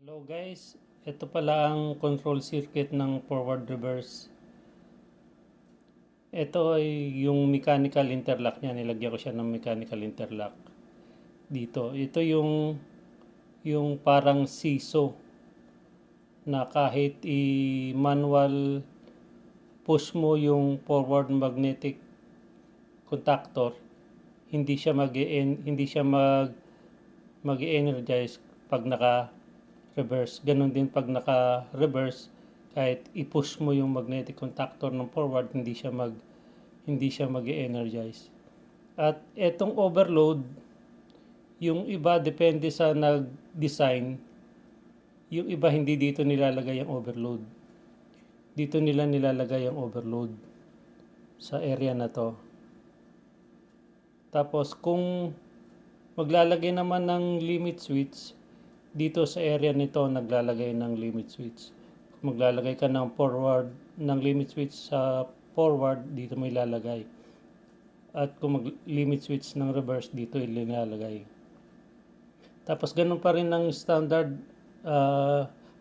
Hello guys, ito pala ang control circuit ng forward reverse. Ito ay yung mechanical interlock niya. Nilagyan ko siya ng mechanical interlock dito. Ito yung parang siso na kahit i-manual push mo yung forward magnetic contactor, hindi siya mag-energize pag naka-reverse. Ganon din pag naka-reverse, kahit i-push mo yung magnetic contactor ng forward, hindi siya mag-energize. At etong overload, yung iba depende sa nag-design, yung iba hindi dito nilalagay ang overload. Dito nila nilalagay ang overload sa area na to. Tapos kung maglalagay naman ng limit switch, dito sa area nito naglalagay ng limit switch. Kung maglalagay ka ng limit switch sa forward, dito mo ilalagay. At kung mag-limit switch ng reverse, dito ilalagay. Tapos ganun pa rin ang standard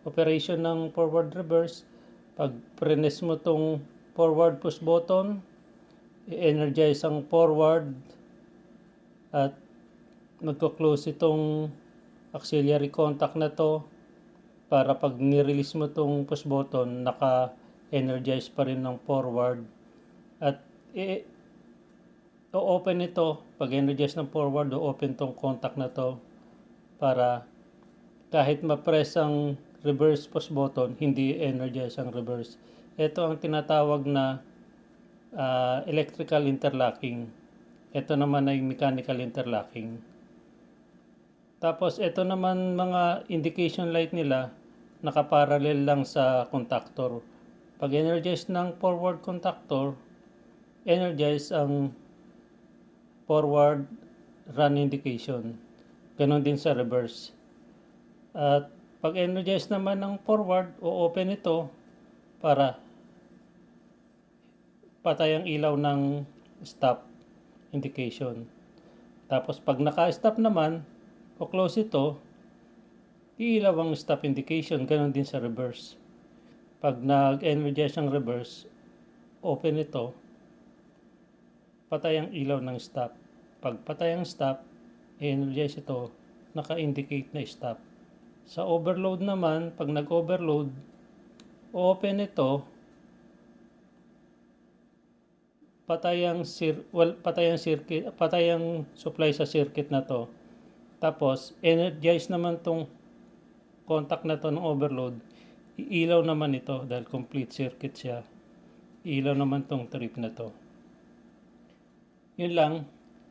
operation ng forward reverse. Pag press mo tong forward push button, i-energize ang forward at magko-close itong auxiliary contact na to para pag ni-release mo itong push button, naka-energize pa rin ng forward. At o-open ito, pag energize ng forward, o-open tong contact na to para kahit ma-press ang reverse push button, hindi energize ang reverse. Ito ang tinatawag na electrical interlocking. Ito naman ay mechanical interlocking. Tapos ito naman mga indication light nila, nakaparallel lang sa contactor. Pag energize ng forward contactor, energize ang forward run indication. Ganon din sa reverse. At pag energize naman ng forward, o-open ito para patay ang ilaw ng stop indication. Tapos pag naka-stop naman, o close ito, iilaw ang stop indication. Ganon din sa reverse. Pag nag-energize ang reverse, open ito, patay ang ilaw ng stop. Pag patay ang stop, energize ito, naka-indicate na stop. Sa overload naman, pag nag-overload, open ito, patay ang supply sa circuit na to. Tapos energize naman tong contact na to ng overload, iilaw naman ito dahil complete circuit siya. Iilaw naman tong trip na to. Yun lang,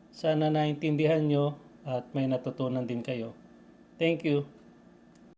sana naintindihan nyo at may natutunan din kayo. Thank you.